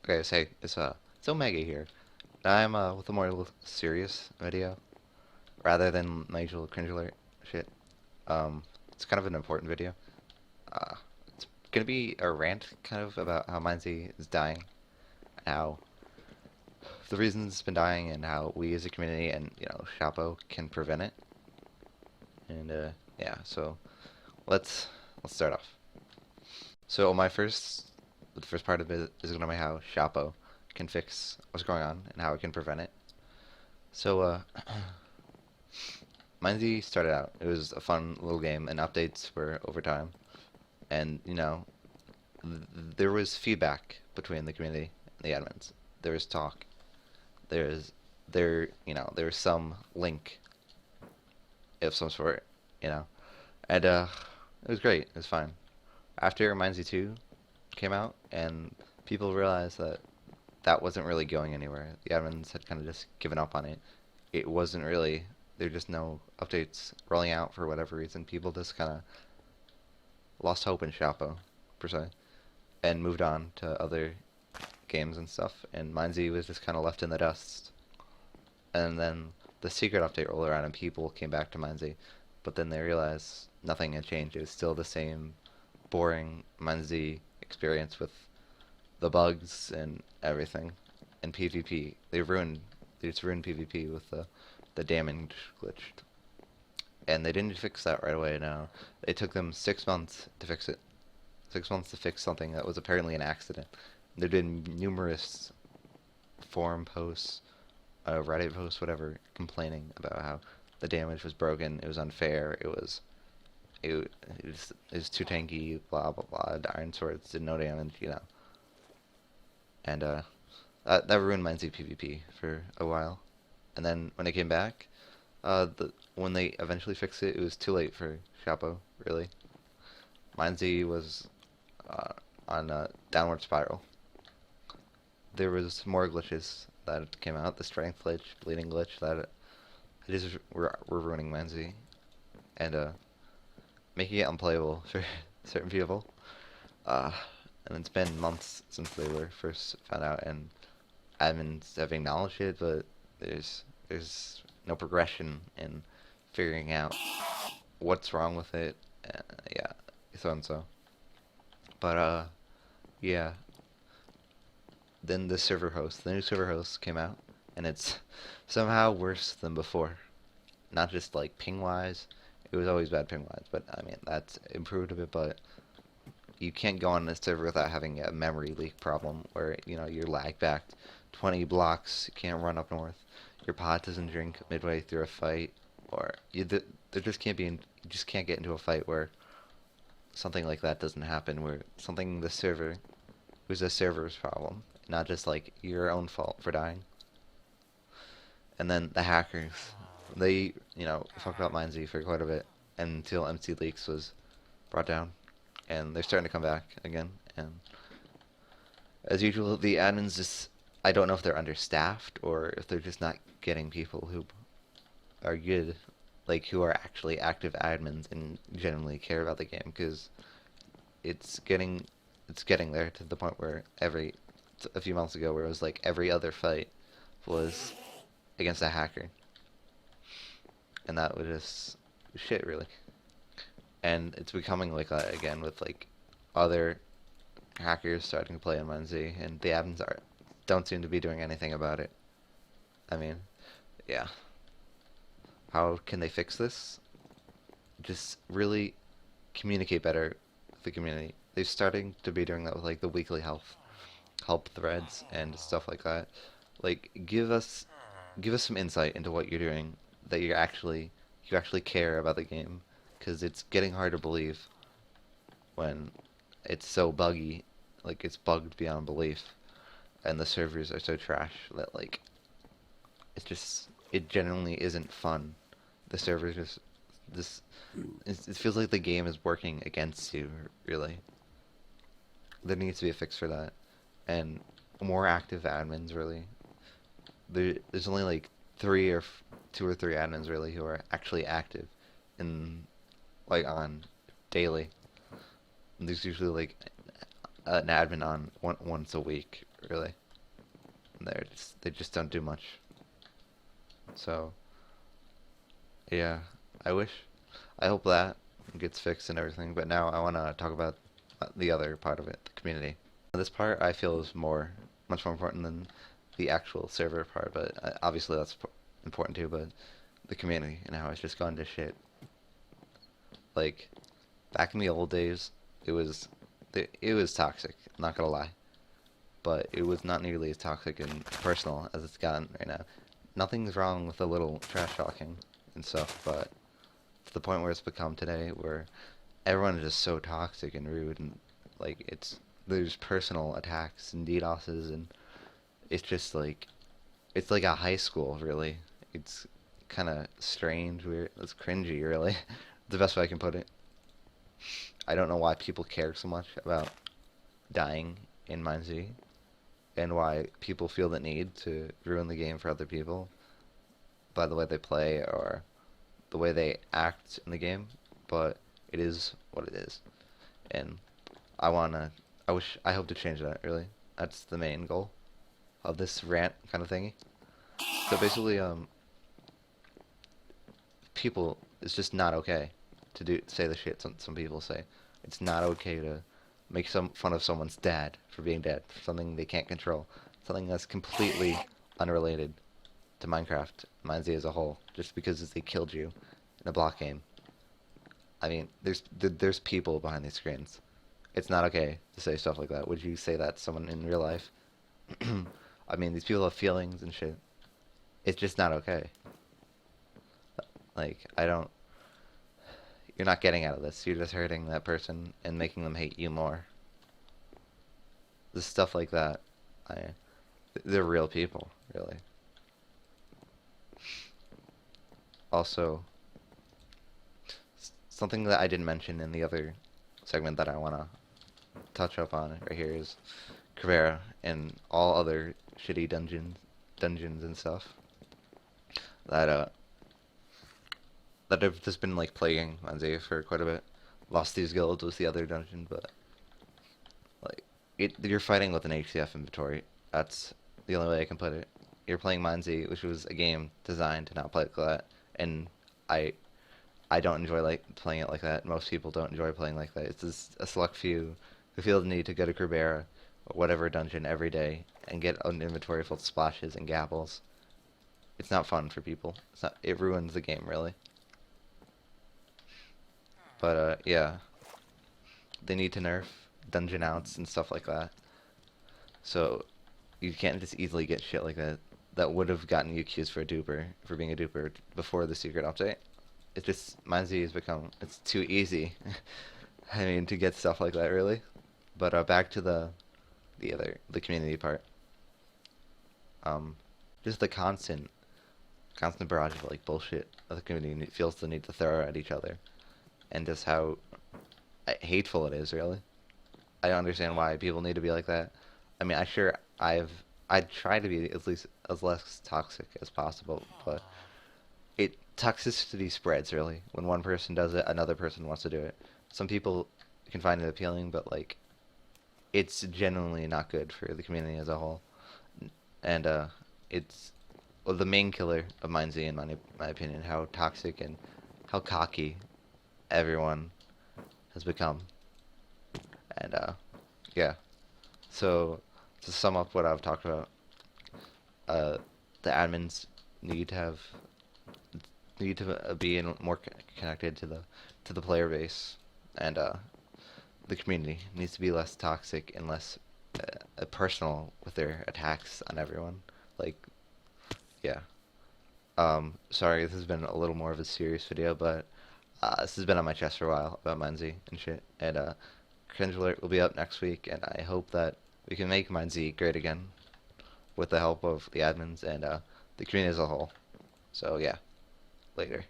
Okay, say it's Omega here. I'm with a more serious video rather than my usual cringe alert shit. It's kind of an important video. It's gonna be a rant kind of about how MineZ is dying, how the reasons it's been dying, and how we as a community and Shapo can prevent it. And yeah, so let's start off. So the first part of it is gonna be how Shapo can fix what's going on and how it can prevent it. So MineZ started out. It was a fun little game, and updates were over time. And there was feedback between the community and the admins. There was talk. There's there was some link of some sort, you know, and it was great. It was fine. After MineZ 2 came out, and people realized that that wasn't really going anywhere. The admins had kind of just given up on it. It wasn't really. There were just no updates rolling out for whatever reason. People just kind of lost hope in Shapo, per se, and moved on to other games and stuff. And MineZ was just kind of left in the dust. And then the secret update rolled around, and people came back to MineZ, but then they realized nothing had changed. It was still the same boring MineZ experience with the bugs and everything. And PvP, they just ruined PvP with the damage glitch. And they didn't fix that right away. Now it took them 6 months to fix it. 6 months to fix something that was apparently an accident. There'd been numerous forum posts, Reddit posts, whatever, complaining about how the damage was broken, it was unfair, it was too tanky, blah blah blah. The Iron Swords did no damage. And that ruined MineZ PvP for a while. And then when it came back, when they eventually fixed it, it was too late for Shapo, really. MineZ was on a downward spiral. There was more glitches that came out, the strength glitch, bleeding glitch, that just were ruining MineZ and making it unplayable for certain people. Uh, and it's been months since they were first found out, and admins have acknowledged it, but there's no progression in figuring out what's wrong with it. Yeah, so and so. But yeah. Then the new server host came out, and it's somehow worse than before. Not just like ping wise, it was always bad ping wise, but I mean that's improved a bit. But you can't go on this server without having a memory leak problem where you're lag backed 20 blocks, you can't run up north, your pod doesn't drink midway through a fight, or there just can't be you just can't get into a fight where something like that doesn't happen, where something the server was a server's problem, not just like your own fault for dying. And then the hackers, they fucked up MineZ for quite a bit until MC Leaks was brought down, and they're starting to come back again. And as usual, the admins just, I don't know if they're understaffed or if they're just not getting people who are good, like who are actually active admins and genuinely care about the game, because it's getting there to the point where a few months ago, where it was like every other fight was against a hacker, and that was just shit, really. And it's becoming like that again with like other hackers starting to play on MineZ, and the admins don't seem to be doing anything about it. I mean, yeah. How can they fix this? Just really communicate better with the community. They're starting to be doing that with like the weekly help threads and stuff like that. Like give us some insight into what you're doing, that you actually care about the game, because it's getting hard to believe when it's so buggy, like it's bugged beyond belief, and the servers are so trash that like it genuinely isn't fun. The servers just this it feels like the game is working against you, really. There needs to be a fix for that, and more active admins, really. There's only like two or three admins really who are actually active in like on daily. And there's usually like an admin on once a week really. They just don't do much. So yeah, I wish, I hope that gets fixed and everything. But now I want to talk about the other part of it, the community. This part I feel is much more important than the actual server part. But obviously that's important too. But the community and how it's just gone to shit. Like back in the old days, it was it was toxic. I'm not gonna lie, but it was not nearly as toxic and personal as it's gotten right now. Nothing's wrong with a little trash talking and stuff, but to the point where it's become today, where everyone is just so toxic and rude, and like there's personal attacks and DDoSes, and it's just like it's like a high school, really. It's kind of strange, weird, it's cringy, really. The best way I can put it. I don't know why people care so much about dying in MineZ, and why people feel the need to ruin the game for other people by the way they play or the way they act in the game, but it is what it is. And I hope to change that, really. That's the main goal of this rant kind of thingy. So basically, people, it's just not okay to say the shit some people say. It's not okay to make some fun of someone's dad for being dead, for something they can't control, something that's completely unrelated to Minecraft, MineZ as a whole, just because they killed you in a block game. I mean, there's people behind these screens. It's not okay to say stuff like that. Would you say that to someone in real life? I mean, these people have feelings and shit. It's just not okay. Like, you're not getting out of this. You're just hurting that person and making them hate you more. The stuff like that, they're real people, really. Also, something that I didn't mention in the other segment that I want to touch up on right here is Caveira and all other shitty dungeons and stuff that have just been like plaguing MineZ for quite a bit. Lost Thieves Guild was the other dungeon, but like you're fighting with an HCF inventory. That's the only way I can put it. You're playing MineZ, which was a game designed to not play like that, and I don't enjoy playing it like that. Most people don't enjoy playing like that. It's just a select few who feel the need to go to Caveira or whatever dungeon every day and get an inventory full of splashes and gapples. It's not fun for people. It ruins the game, really. But yeah, they need to nerf dungeon outs and stuff like that. So you can't just easily get shit like that. That would have gotten you accused for being a duper before the secret update. It's just MineZ has become, it's too easy. I mean, to get stuff like that, really. But back to the community part. Just the constant barrage of like bullshit that the community feels the need to throw at each other, and just how hateful it is, really. I don't understand why people need to be like that. I mean, I try to be at least as less toxic as possible, but toxicity spreads, really. When one person does it, another person wants to do it. Some people can find it appealing, but like it's genuinely not good for the community as a whole. And it's the main killer of MineZ, in my opinion, how toxic and how cocky everyone has become. And yeah. So to sum up what I've talked about, the admins need to be more connected to the player base, and the community needs to be less toxic and less personal with their attacks on everyone. Like, yeah. Sorry, this has been a little more of a serious video, but this has been on my chest for a while about MineZ and shit. And Cringe Alert will be up next week, and I hope that we can make MineZ great again with the help of the admins and the community as a whole. So yeah, later.